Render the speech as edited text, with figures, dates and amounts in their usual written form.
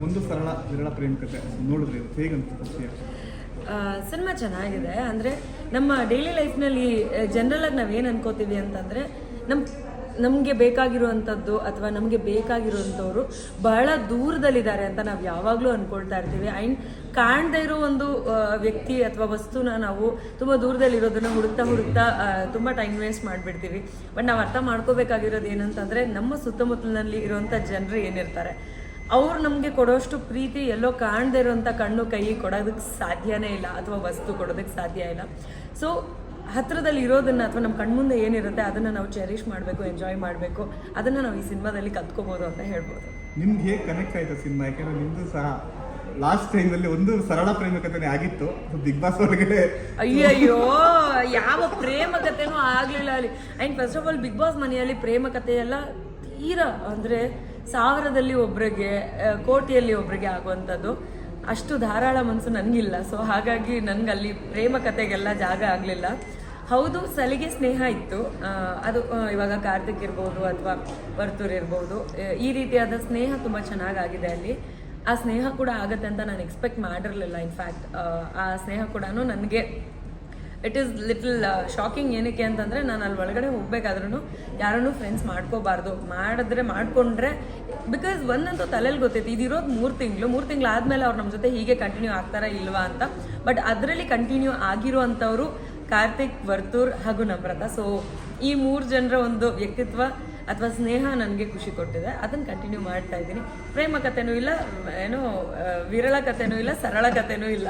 ಒಂದು ಸರಳ ವಿರಳ ಪ್ರೇಮ ಕಥೆ ನೋಡಿದ್ರೆ ಹೇಗಂತ ಸಿನಿಮಾ ಚೆನ್ನಾಗಿದೆ. ಅಂದರೆ ನಮ್ಮ ಡೈಲಿ ಲೈಫ್ನಲ್ಲಿ ಜನರಲಾಗಿ ನಾವೇನು ಅನ್ಕೋತೀವಿ ಅಂತಂದರೆ ನಮಗೆ ಬೇಕಾಗಿರುವಂಥದ್ದು ಅಥವಾ ನಮಗೆ ಬೇಕಾಗಿರುವಂಥವ್ರು ಬಹಳ ದೂರದಲ್ಲಿದ್ದಾರೆ ಅಂತ ನಾವು ಯಾವಾಗಲೂ ಅಂದ್ಕೊಳ್ತಾ ಇರ್ತೀವಿ. ಆ್ಯಂಡ್ ಕಾಣದೇ ಇರೋ ಒಂದು ವ್ಯಕ್ತಿ ಅಥವಾ ವಸ್ತುನ ನಾವು ತುಂಬ ದೂರದಲ್ಲಿರೋದನ್ನು ಹುಡುಕ್ತಾ ತುಂಬ ಟೈಮ್ ವೇಸ್ಟ್ ಮಾಡಿಬಿಡ್ತೀವಿ. ಬಟ್ ನಾವು ಅರ್ಥ ಮಾಡ್ಕೋಬೇಕಾಗಿರೋದು ಏನಂತಂದರೆ ನಮ್ಮ ಸುತ್ತಮುತ್ತಲಿನಲ್ಲಿ ಇರುವಂಥ ಜನರು ಏನಿರ್ತಾರೆ ಅವ್ರು ನಮಗೆ ಕೊಡೋಷ್ಟು ಪ್ರೀತಿ ಎಲ್ಲೋ ಕಾಣದೇ ಇರೋಂಥ ಕಣ್ಣು ಕೈ ಕೊಡೋದಕ್ಕೆ ಸಾಧ್ಯನೇ ಇಲ್ಲ, ಅಥವಾ ವಸ್ತು ಕೊಡೋದಕ್ಕೆ ಸಾಧ್ಯ ಇಲ್ಲ. ಸೊ ಹತ್ತಿರದಲ್ಲಿ ಇರೋದನ್ನು ಅಥವಾ ನಮ್ಮ ಕಣ್ಮುಂದೆ ಏನಿರುತ್ತೆ ಅದನ್ನು ನಾವು ಚೆರಿಷ್ ಮಾಡಬೇಕು, ಎಂಜಾಯ್ ಮಾಡಬೇಕು. ಅದನ್ನು ನಾವು ಈ ಸಿನಿಮಾದಲ್ಲಿ ಕತ್ಕೋಬೋದು ಅಂತ ಹೇಳ್ಬೋದು. ನಿಮ್ಗೆ ಹೇಗೆ ಕನೆಕ್ಟ್ ಆಯಿತು ಸಿನಿಮಾ? ಯಾಕೆಂದರೆ ನಿಮ್ಮದು ಸಹ ಲಾಸ್ಟ್ ಟೈಮಲ್ಲಿ ಒಂದು ಸರಳ ಪ್ರೇಮ ಕಥೆನೇ ಆಗಿತ್ತು ಬಿಗ್ ಬಾಸ್ ಒಳಗಡೆ. ಅಯ್ಯಯ್ಯೋ, ಯಾವ ಪ್ರೇಮ ಕಥೆನೂ ಆಗಲಿಲ್ಲ ಅಲ್ಲಿ. And first of all Bigg Boss ಮನೆಯಲ್ಲಿ ಪ್ರೇಮ ಕಥೆ ಎಲ್ಲ ತೀರಾ ಅಂದರೆ 1000ದಲ್ಲಿ ಒಬ್ರಿಗೆ, ಕೋಟಿಯಲ್ಲಿ ಒಬ್ರಿಗೆ ಆಗುವಂಥದ್ದು. ಅಷ್ಟು ಧಾರಾಳ ಮನಸ್ಸು ನನಗಿಲ್ಲ. ಸೊ ಹಾಗಾಗಿ ನನಗಲ್ಲಿ ಪ್ರೇಮ ಕಥೆಗೆಲ್ಲ ಜಾಗ ಆಗಲಿಲ್ಲ. ಹೌದು, ಸಲಿಗೆ ಸ್ನೇಹ ಇತ್ತು. ಅದು ಇವಾಗ ಕಾರ್ತಿಕ್ ಇರ್ಬೋದು ಅಥವಾ ವರ್ತೂರ್ ಇರ್ಬೋದು, ಈ ರೀತಿಯಾದ ಸ್ನೇಹ ತುಂಬ ಚೆನ್ನಾಗಾಗಿದೆ ಅಲ್ಲಿ. ಆ ಸ್ನೇಹ ಕೂಡ ಆಗತ್ತೆ ಅಂತ ನಾನು ಎಕ್ಸ್ಪೆಕ್ಟ್ ಮಾಡಿರಲಿಲ್ಲ. ಇನ್ಫ್ಯಾಕ್ಟ್ ಆ ಸ್ನೇಹ ಕೂಡ ನನಗೆ ಇಟ್ ಈಸ್ ಲಿಟಲ್ ಶಾಕಿಂಗ್. ಏನಕ್ಕೆ ಅಂತಂದರೆ ನಾನು ಅಲ್ಲಿ ಒಳಗಡೆ ಹೋಗ್ಬೇಕಾದ್ರೂ ಯಾರನ್ನೂ ಫ್ರೆಂಡ್ಸ್ ಮಾಡ್ಕೋಬಾರ್ದು, ಮಾಡ್ಕೊಂಡ್ರೆ ಬಿಕಾಸ್ ಒಂದಂತೂ ತಲೆಯಲ್ಲಿ ಗೊತ್ತೈತಿ ಇದಿರೋದು 3 ತಿಂಗಳು ಆದಮೇಲೆ ಅವ್ರು ನಮ್ಮ ಜೊತೆ ಹೀಗೆ ಕಂಟಿನ್ಯೂ ಆಗ್ತಾರಾ ಇಲ್ವಾ ಅಂತ. ಬಟ್ ಅದರಲ್ಲಿ ಕಂಟಿನ್ಯೂ ಆಗಿರೋ ಅಂಥವ್ರು ಕಾರ್ತಿಕ್, ವರ್ತೂರ್ ಹಾಗೂ ನಮ್ರತಾ. ಸೊ ಈ 3 ಜನರ ಒಂದು ವ್ಯಕ್ತಿತ್ವ ಅಥವಾ ಸ್ನೇಹ ನನಗೆ ಖುಷಿ ಕೊಟ್ಟಿದೆ. ಅದನ್ನು ಕಂಟಿನ್ಯೂ ಮಾಡ್ತಾ ಇದ್ದೀನಿ. ಪ್ರೇಮ ಕಥೆನೂ ಇಲ್ಲ, ಏನೋ ವಿರಳ ಕಥೆನೂ ಇಲ್ಲ, ಸರಳ ಕಥೆನೂ ಇಲ್ಲ.